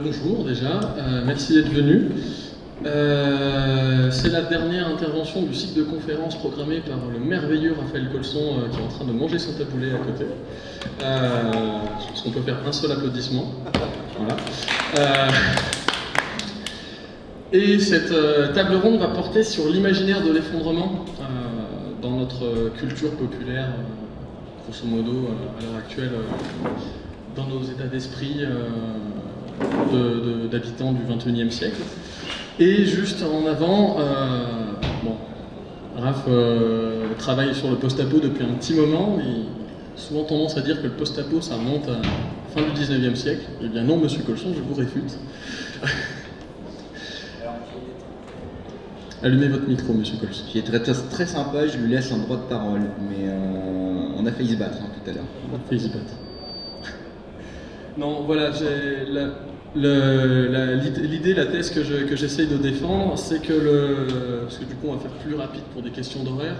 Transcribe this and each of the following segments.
Bonjour déjà, merci d'être venu. C'est la dernière intervention du cycle de conférence programmée par le merveilleux Raphaël Colson qui est en train de manger son taboulet à côté. Je pense qu'on peut faire un seul applaudissement. Voilà. Et cette table ronde va porter sur l'imaginaire de l'effondrement dans notre culture populaire, grosso modo à l'heure actuelle, dans nos états d'esprit d'habitants du XXIe siècle. Et juste en avant, Raph travaille sur le post-apo depuis un petit moment, et souvent tendance à dire que le post-apo ça remonte à la fin du XIXe siècle. Eh bien non, monsieur Colson, je vous réfute. Allumez votre micro, monsieur Colson. Qui est très sympa, je lui laisse un droit de parole, mais on a failli se battre tout à l'heure. On a failli se battre. Non, voilà, l'idée, la thèse que j'essaye de défendre, c'est que parce que du coup on va faire plus rapide pour des questions d'horaire,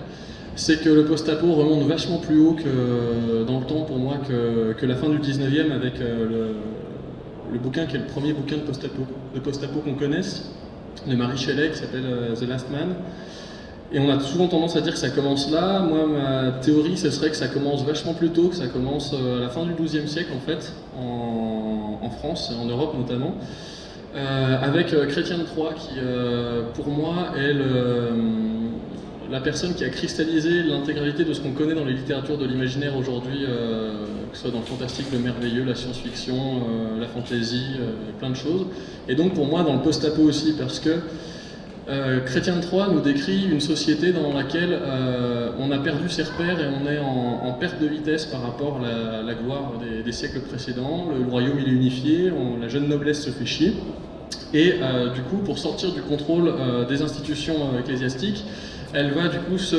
c'est que le post-apo remonte vachement plus haut que dans le temps pour moi que la fin du 19e avec le bouquin qui est le premier bouquin de post-apo qu'on connaisse, de Mary Shelley, qui s'appelle The Last Man. Et on a souvent tendance à dire que ça commence là. Moi, ma théorie, ce serait que ça commence vachement plus tôt, que ça commence à la fin du XIIe siècle, en fait, en France et en Europe notamment, avec Chrétien de Troyes, qui, pour moi, est la personne qui a cristallisé l'intégralité de ce qu'on connaît dans les littératures de l'imaginaire aujourd'hui, que ce soit dans le fantastique, le merveilleux, la science-fiction, la fantasy, plein de choses. Et donc, pour moi, dans le post-apo aussi, parce que Chrétien de Troyes nous décrit une société dans laquelle on a perdu ses repères et on est en perte de vitesse par rapport à la gloire des siècles précédents. Le royaume il est unifié, la jeune noblesse se fait chier. Et du coup, pour sortir du contrôle des institutions ecclésiastiques, elle va du coup se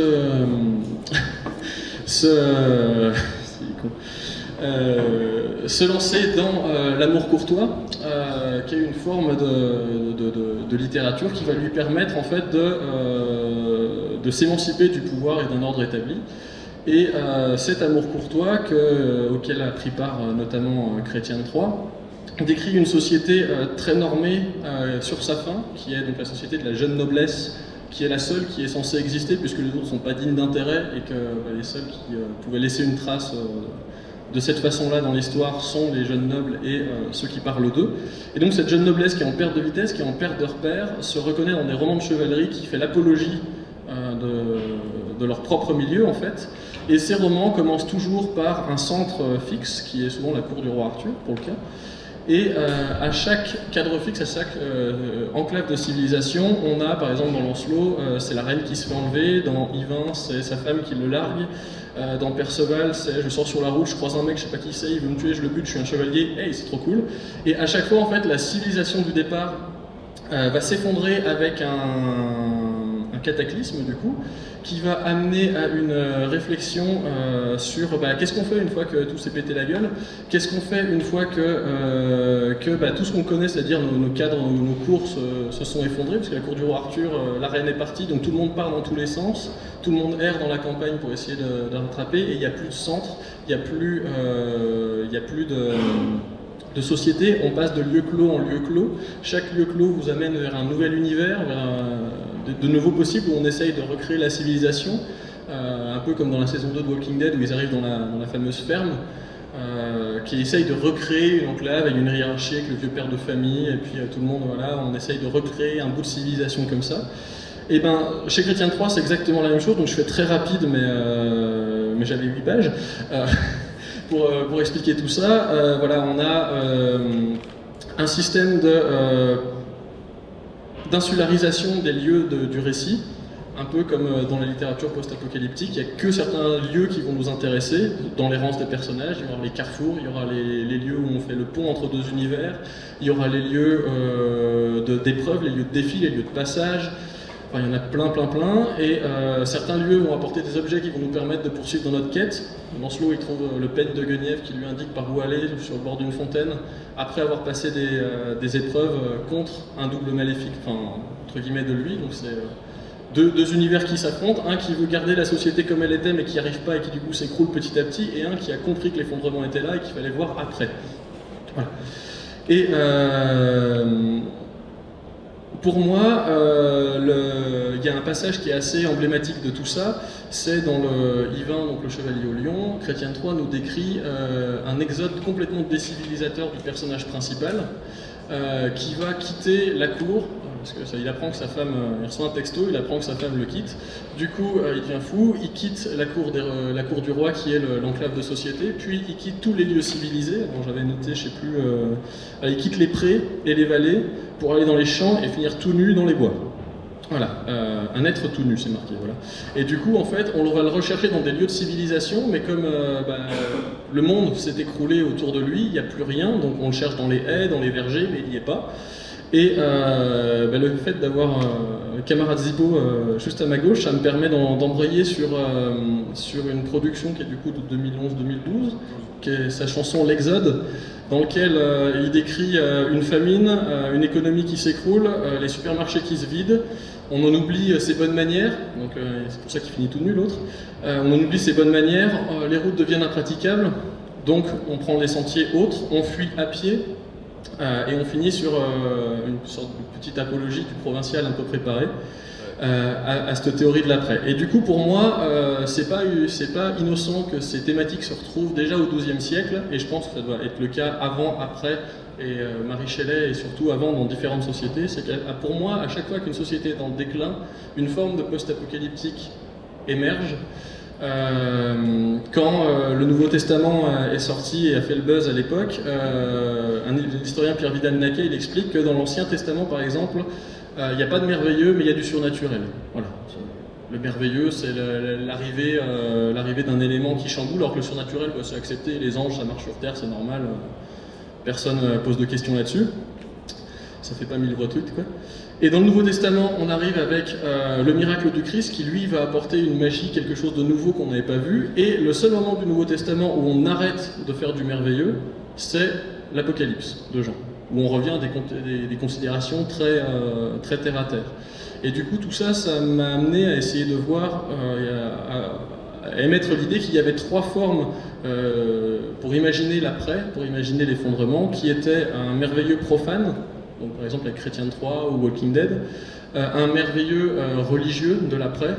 lancer dans l'amour courtois, qui est une forme de littérature qui va lui permettre en fait de s'émanciper du pouvoir et d'un ordre établi. Et cet amour courtois auquel a pris part notamment Chrétien de Troyes décrit une société très normée sur sa fin, qui est donc la société de la jeune noblesse, qui est la seule qui est censée exister puisque les autres ne sont pas dignes d'intérêt et que les seuls qui pouvaient laisser une trace de cette façon-là dans l'histoire sont les jeunes nobles et ceux qui parlent d'eux. Et donc cette jeune noblesse qui est en perte de vitesse, qui est en perte de repères, se reconnaît dans des romans de chevalerie qui fait l'apologie de leur propre milieu en fait. Et ces romans commencent toujours par un centre fixe, qui est souvent la cour du roi Arthur pour le cas. Et à chaque cadre fixe, à chaque enclave de civilisation, on a par exemple dans Lancelot, c'est la reine qui se fait enlever, dans Yvain, c'est sa femme qui le largue, dans Perceval, c'est je sors sur la route, je croise un mec, je sais pas qui c'est, il veut me tuer, je le bute, je suis un chevalier, hey, c'est trop cool. Et à chaque fois, en fait, la civilisation du départ va s'effondrer avec un cataclysme du coup, qui va amener à une réflexion sur qu'est-ce qu'on fait une fois que tout s'est pété la gueule, qu'est-ce qu'on fait une fois que tout ce qu'on connaît, c'est-à-dire nos cadres, nos cours se sont effondrés, parce que la cour du roi Arthur, la reine est partie, donc tout le monde part dans tous les sens, tout le monde erre dans la campagne pour essayer de rattraper, et il n'y a plus de centre, il n'y a plus de société, on passe de lieu clos en lieu clos. Chaque lieu clos vous amène vers un nouvel univers, vers de nouveaux possibles où on essaye de recréer la civilisation, un peu comme dans la saison 2 de Walking Dead où ils arrivent dans la fameuse ferme, qui essaye de recréer une enclave avec une hiérarchie, avec le vieux père de famille, et puis tout le monde, voilà, on essaye de recréer un bout de civilisation comme ça. Et chez Chrétien de Troyes, c'est exactement la même chose, donc je fais très rapide, mais j'avais 8 pages. Pour expliquer tout ça, voilà, on a un système d'insularisation des lieux du récit, un peu comme dans la littérature post-apocalyptique. Il n'y a que certains lieux qui vont nous intéresser dans l'errance des personnages. Il y aura les carrefours, il y aura les lieux où on fait le pont entre deux univers, il y aura les lieux d'épreuves, les lieux de défi, les lieux de passage. Enfin, il y en a plein, et certains lieux vont apporter des objets qui vont nous permettre de poursuivre dans notre quête. Lancelot, il trouve le peigne de Guenièvre qui lui indique par où aller sur le bord d'une fontaine, après avoir passé des épreuves contre un double maléfique, enfin, entre guillemets, de lui. Donc c'est deux univers qui s'affrontent, un qui veut garder la société comme elle était mais qui n'y arrive pas et qui du coup s'écroule petit à petit, et un qui a compris que l'effondrement était là et qu'il fallait voir après. Voilà. Et pour moi, il y a un passage qui est assez emblématique de tout ça, c'est dans le Yvain, donc le Chevalier au Lion. Chrétien III nous décrit un exode complètement décivilisateur du personnage principal, qui va quitter la cour, parce que il apprend que sa femme, il reçoit un texto, il apprend que sa femme le quitte, du coup il devient fou, il quitte la cour du roi qui est l'enclave de société, puis il quitte tous les lieux civilisés, bon, j'avais noté, je sais plus, il quitte les prés et les vallées pour aller dans les champs et finir tout nu dans les bois. Voilà, un être tout nu, c'est marqué, voilà. Et du coup, en fait, on va le rechercher dans des lieux de civilisation, mais comme le monde s'est écroulé autour de lui, il n'y a plus rien, donc on le cherche dans les haies, dans les vergers, mais il n'y est pas. Et le fait d'avoir camarade Zippo juste à ma gauche, ça me permet d'embrayer sur une production qui est du coup de 2011-2012, qui est sa chanson L'Exode, dans lequel il décrit une famine, une économie qui s'écroule, les supermarchés qui se vident, on en oublie ses bonnes manières, donc c'est pour ça qu'il finit tout nu l'autre, on en oublie ses bonnes manières, les routes deviennent impraticables, donc on prend des sentiers autres, on fuit à pied, et on finit sur une sorte de petite apologie du provincial un peu préparé à cette théorie de l'après. Et du coup, pour moi, c'est pas innocent que ces thématiques se retrouvent déjà au XIIe siècle, et je pense que ça doit être le cas avant, après, et Marie Shelley, et surtout avant dans différentes sociétés. C'est que pour moi, à chaque fois qu'une société est en déclin, une forme de post-apocalyptique émerge. Quand le Nouveau Testament est sorti et a fait le buzz à l'époque, l'historien Pierre Vidal-Naquet, il explique que dans l'Ancien Testament, par exemple, il n'y a pas de merveilleux, mais il y a du surnaturel. Voilà. Le merveilleux, c'est l'arrivée d'un élément qui chamboule, alors que le surnaturel, c'est accepté, les anges, ça marche sur Terre, c'est normal, personne ne pose de questions là-dessus. Ça fait pas 1000 retweets, quoi. Et dans le Nouveau Testament, on arrive avec le miracle du Christ qui, lui, va apporter une magie, quelque chose de nouveau qu'on n'avait pas vu. Et le seul moment du Nouveau Testament où on arrête de faire du merveilleux, c'est l'Apocalypse de Jean, où on revient à des considérations très terre à terre. Et du coup, tout ça, ça m'a amené à essayer de voir, à émettre l'idée qu'il y avait trois formes pour imaginer l'après, pour imaginer l'effondrement, qui étaient un merveilleux profane, donc par exemple avec Chrétien III ou Walking Dead, un merveilleux religieux de l'après,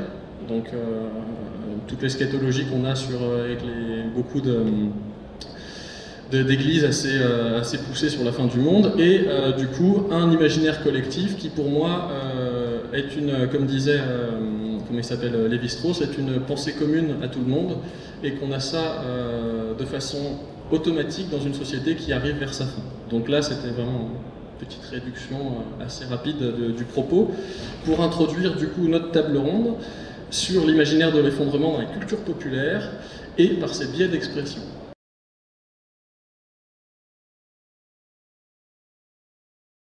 donc toute l'eschatologie qu'on a avec beaucoup d'églises assez poussées sur la fin du monde, et du coup un imaginaire collectif qui pour moi est comme disait, comment il s'appelle, Lévi-Strauss, est une pensée commune à tout le monde, et qu'on a ça de façon automatique dans une société qui arrive vers sa fin. Donc là c'était vraiment petite réduction assez rapide du propos, pour introduire du coup notre table ronde sur l'imaginaire de l'effondrement dans la culture populaire et par ses biais d'expression.